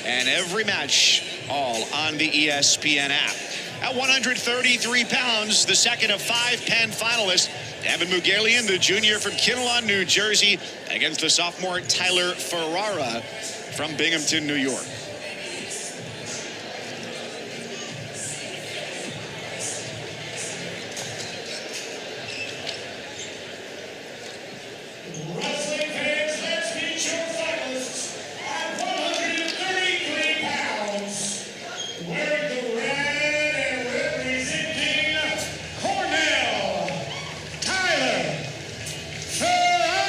and every match all on the ESPN app. At 133 pounds, the second of 5 Penn finalists, Evan Mougalian, the junior from Kinnelon, New Jersey, against the sophomore Tyler Ferrara from Binghamton, New York. Wearing the red and representing Cornell, Tyler Ferrara.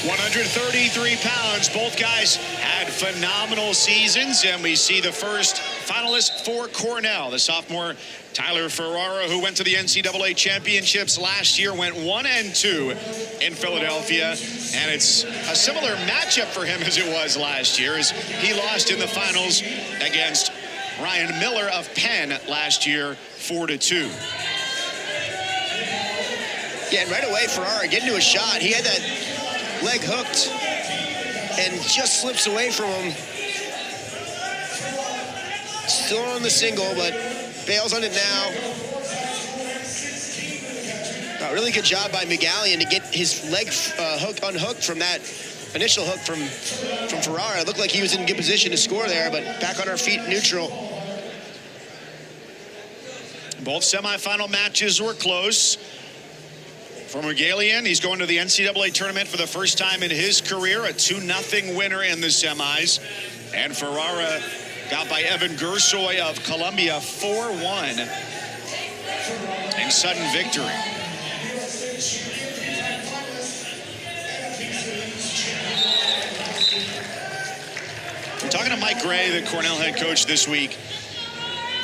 133 pounds. Both guys had phenomenal seasons, and we see the first finalist for Cornell, the sophomore Tyler Ferrara, who went to the NCAA championships last year, went 1-2 in Philadelphia, and it's a similar matchup for him as it was last year, as he lost in the finals against Ryan Miller of Penn last year, 4-2. Yeah, and right away, Ferrara getting to a shot. He had that leg hooked and just slips away from him. Still on the single, but bails on it now. A really good job by Mougalian to get his leg unhooked from that initial hook from Ferrara. It looked like he was in good position to score there, but back on our feet, neutral. Both semifinal matches were close. For Mougalian, he's going to the NCAA tournament for the first time in his career, a 2-0 winner in the semis. And Ferrara got by Evan Gersoy of Columbia 4-1 in sudden victory. I'm talking to Mike Gray, the Cornell head coach, this week.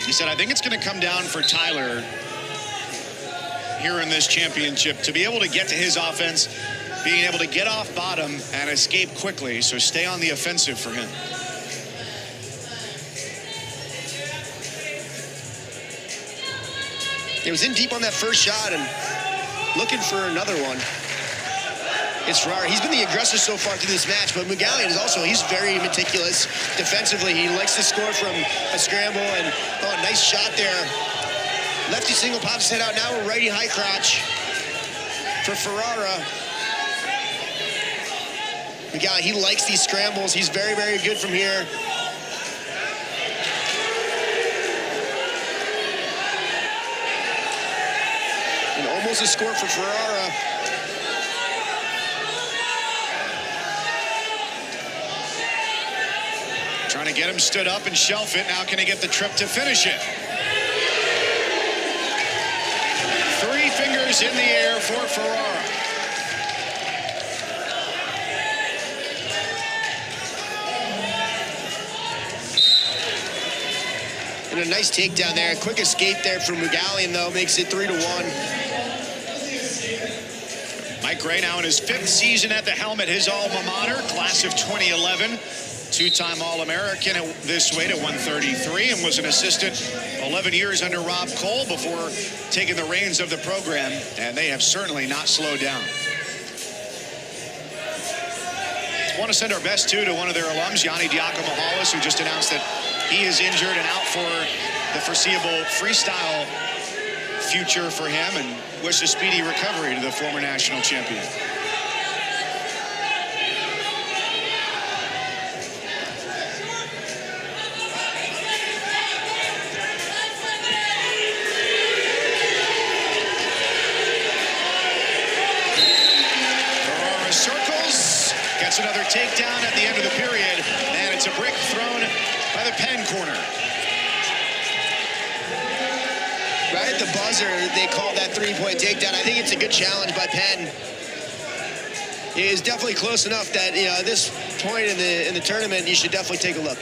He said, I think it's going to come down for Tyler here in this championship to be able to get to his offense, being able to get off bottom and escape quickly, so stay on the offensive for him. It was in deep on that first shot and looking for another one. It's Ferrara. He's been the aggressor so far through this match, but Mougalian is also, he's very meticulous defensively. He likes to score from a scramble, and a nice shot there. Lefty single pops his head out. Now a righty high crotch for Ferrara. Mougalian, he likes these scrambles. He's very, very good from here. And almost a score for Ferrara. Trying to get him stood up and shelf it. Now can he get the trip to finish it? 3 fingers in the air for Ferrara. And a nice takedown there. Quick escape there from Mougalian, though, makes it 3-1. Mike Gray now in his 5th season at the helm at his alma mater, class of 2011. 2-time All-American this weight at 133, and was an assistant 11 years under Rob Cole before taking the reins of the program, and they have certainly not slowed down. I want to send our best to one of their alums, Yanni Diakomahalis, who just announced that he is injured and out for the foreseeable freestyle future for him, and wish a speedy recovery to the former national champion. Another takedown at the end of the period, and it's a brick thrown by the Penn corner. at the buzzer, they called that three-point takedown. I think it's a good challenge by Penn. It is definitely close enough that, you know, at this point in the tournament, you should definitely take a look.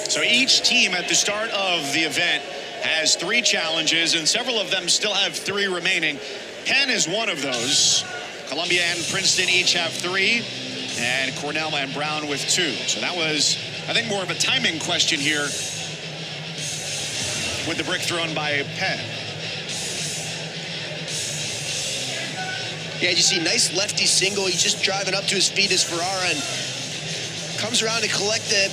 So each team at the start of the event has 3 challenges, and several of them still have 3 remaining. Penn is one of those. Columbia and Princeton each have 3, and Cornell and Brown with 2. So that was, I think, more of a timing question here with the brick thrown by Penn. Yeah, you see, nice lefty single. He's just driving up to his feet as Ferrara and comes around to collect the,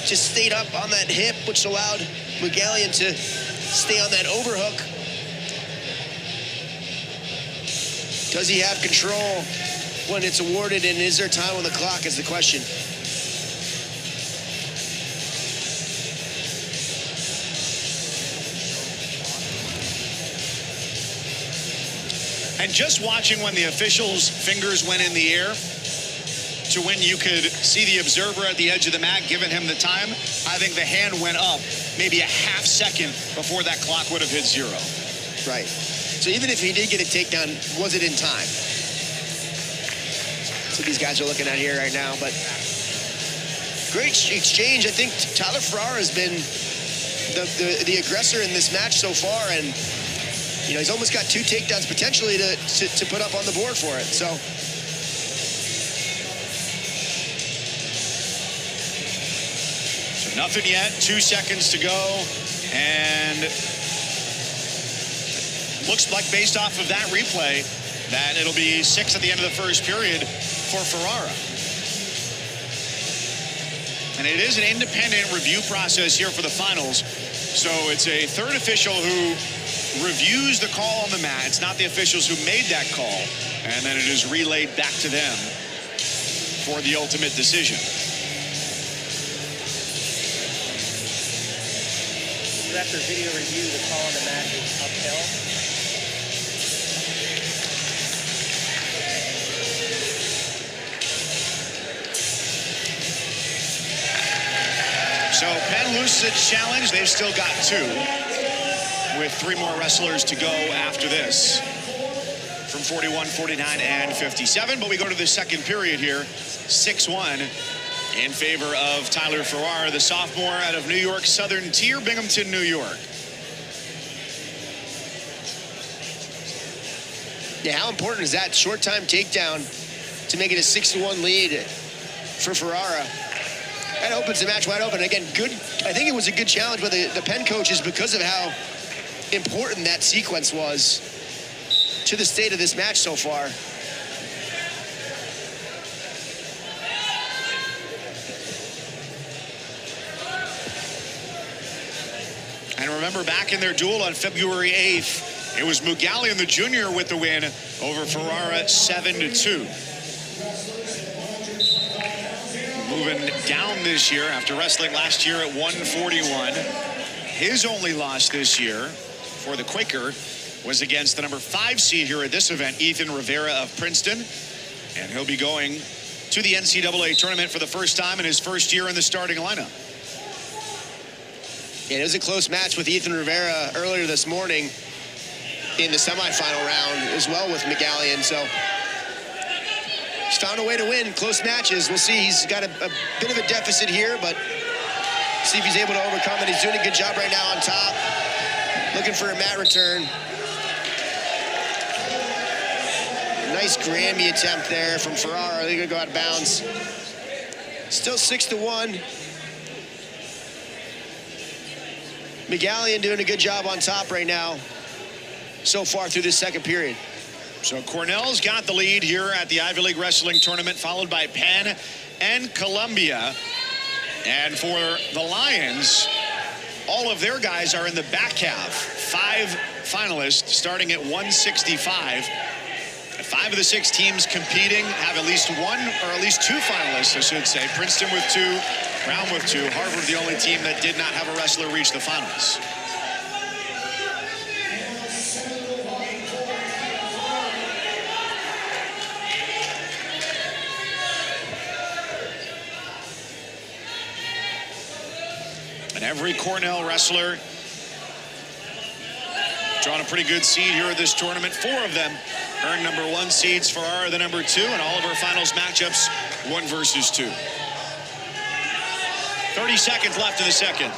just stayed up on that hip, which allowed Mougalian to stay on that overhook. Does he have control when it's awarded, and is there time on the clock is the question. And just watching when the officials' fingers went in the air to when you could see the observer at the edge of the mat giving him the time, I think the hand went up maybe a half second before that clock would have hit 0. Right. So even if he did get a takedown, was it in time? That's what these guys are looking at here right now. But great exchange. I think Tyler Ferrara has been the aggressor in this match so far, and you know, he's almost got 2 takedowns potentially to put up on the board for it. So nothing yet, 2 seconds to go, and looks like based off of that replay that it'll be 6 at the end of the first period for Ferrara. And it is an independent review process here for the finals. So it's a third official who reviews the call on the mat. It's not the officials who made that call. And then it is relayed back to them for the ultimate decision. After video review, the call on the mat is upheld. So Penn loses its challenge. They've still got 2 with 3 more wrestlers to go after this from 41, 49, and 57. But we go to the second period here, 6-1 in favor of Tyler Ferrara, the sophomore out of New York Southern Tier, Binghamton, New York. yeah, how important is that short time takedown to make it a 6-1 lead for Ferrara? That opens the match wide open. Again, good. I think it was a good challenge by the Penn coaches because of how important that sequence was to the state of this match so far. And remember, back in their duel on February 8th, it was Mougalian, the junior, with the win over Ferrara 7-2. Moving down this year after wrestling last year at 141. His only loss this year for the Quaker was against the number 5 seed here at this event, Ethan Rivera of Princeton. And he'll be going to the NCAA tournament for the first time in his first year in the starting lineup. Yeah, it was a close match with Ethan Rivera earlier this morning in the semifinal round as well with Mougalian. So he's found a way to win close matches. We'll see. He's got a bit of a deficit here, but see if he's able to overcome it. He's doing a good job right now on top. Looking for a mat return. Nice Grammy attempt there from Ferrara. They're gonna go out of bounds. Still 6-1. Mougalian doing a good job on top right now so far through this second period. So Cornell's got the lead here at the Ivy League Wrestling Tournament, followed by Penn and Columbia. And for the Lions, all of their guys are in the back half. 5 finalists starting at 165. 5 of the 6 teams competing have at least 1 or at least 2 finalists, I should say. Princeton with 2, Brown with 2. Harvard the only team that did not have a wrestler reach the finals. And every Cornell wrestler Drawn a pretty good seed here at this tournament. 4 of them earned number 1 seeds. Ferrara the number 2, and all of our finals matchups 1 versus 2. 30 seconds left in the second.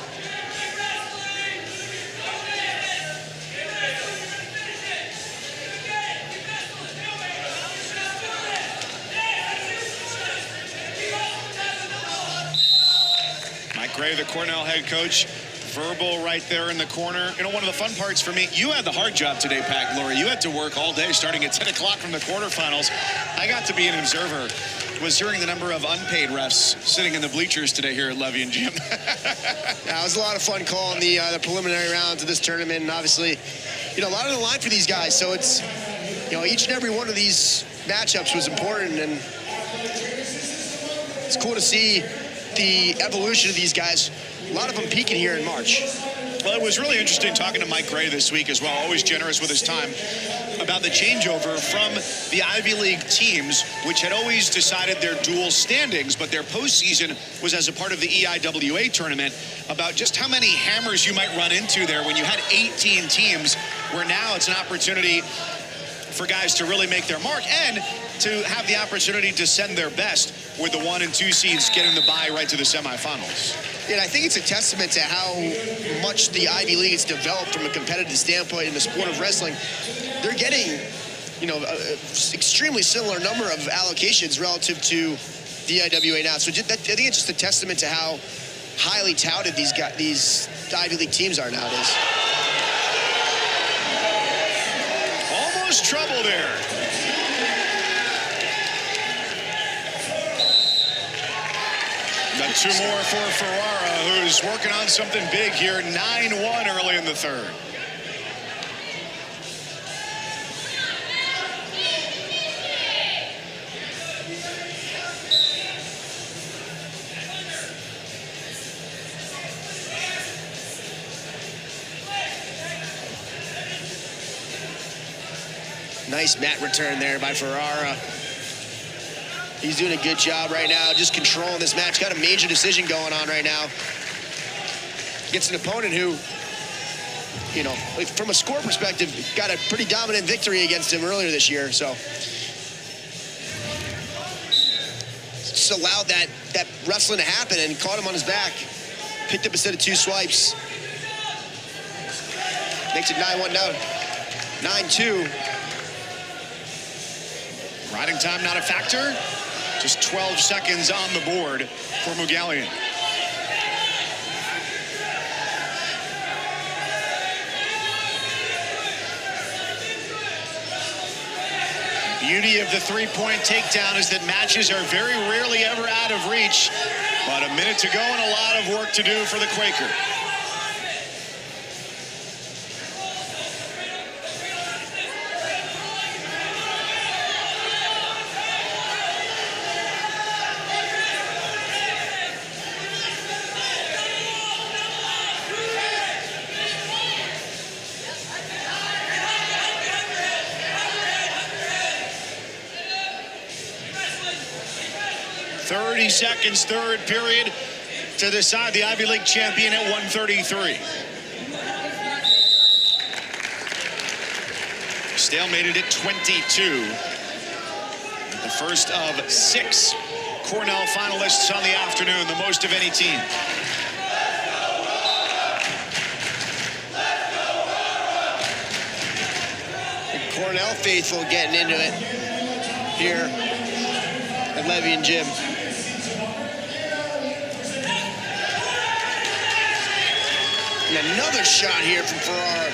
Mike Gray, the Cornell head coach, verbal right there in the corner. You know, one of the fun parts for me, you had the hard job today, Pat Glory. You had to work all day starting at 10 o'clock from the quarterfinals. I got to be an observer. Was hearing the number of unpaid refs sitting in the bleachers today here at Levy and Jim. Yeah, it was a lot of fun calling the preliminary rounds of this tournament, and obviously, you know, a lot on the line for these guys. So it's, you know, each and every one of these matchups was important, and it's cool to see the evolution of these guys. A lot of them peaking here in March. Well, it was really interesting talking to Mike Gray this week as well, always generous with his time, about the changeover from the Ivy League teams, which had always decided their dual standings, but their postseason was as a part of the EIWA tournament, about just how many hammers you might run into there when you had 18 teams, where now it's an opportunity for guys to really make their mark and to have the opportunity to send their best, with the 1 and 2 seeds getting the bye right to the semifinals. And I think it's a testament to how much the Ivy League has developed from a competitive standpoint in the sport of wrestling. They're getting, you know, an extremely similar number of allocations relative to the EIWA now. So I think it's just a testament to how highly touted these Ivy League teams are nowadays. Almost trouble there. Got 2 more for Ferrara, who's working on something big here. 9-1 early in the third. Nice mat return there by Ferrara. He's doing a good job right now, just controlling this match. Got a major decision going on right now. Gets an opponent who, you know, from a score perspective, got a pretty dominant victory against him earlier this year. So just allowed that wrestling to happen and caught him on his back. Picked up a set of 2 swipes. Makes it 9-1 now. 9-2. Riding time not a factor. Just 12 seconds on the board for Mougalian. Beauty of the 3-point takedown is that matches are very rarely ever out of reach. But a minute to go and a lot of work to do for the Quaker. .30 seconds, third period, to decide the Ivy League champion at 133. Stalemated at 22. The first of 6 Cornell finalists on the afternoon, the most of any team. The Cornell faithful getting into it here at Levy and Jim. And another shot here from Ferrara.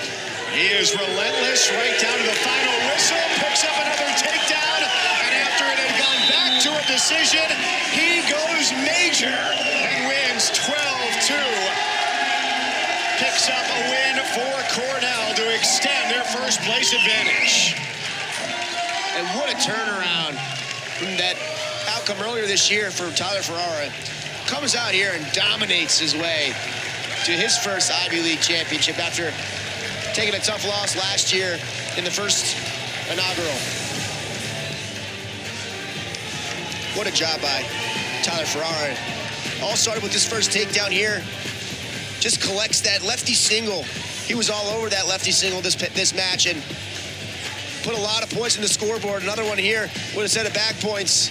He is relentless right down to the final whistle. Picks up another takedown. And after it had gone back to a decision, he goes major and wins 12-2. Picks up a win for Cornell to extend their first place advantage. And what a turnaround from that outcome earlier this year for Tyler Ferrara. Comes out here and dominates his way to his first Ivy League championship after taking a tough loss last year in the first inaugural. What a job by Tyler Ferrara. All started with this first takedown here. Just collects that lefty single He was all over that lefty single this match and put a lot of points in the scoreboard. Another one here would have set it back points.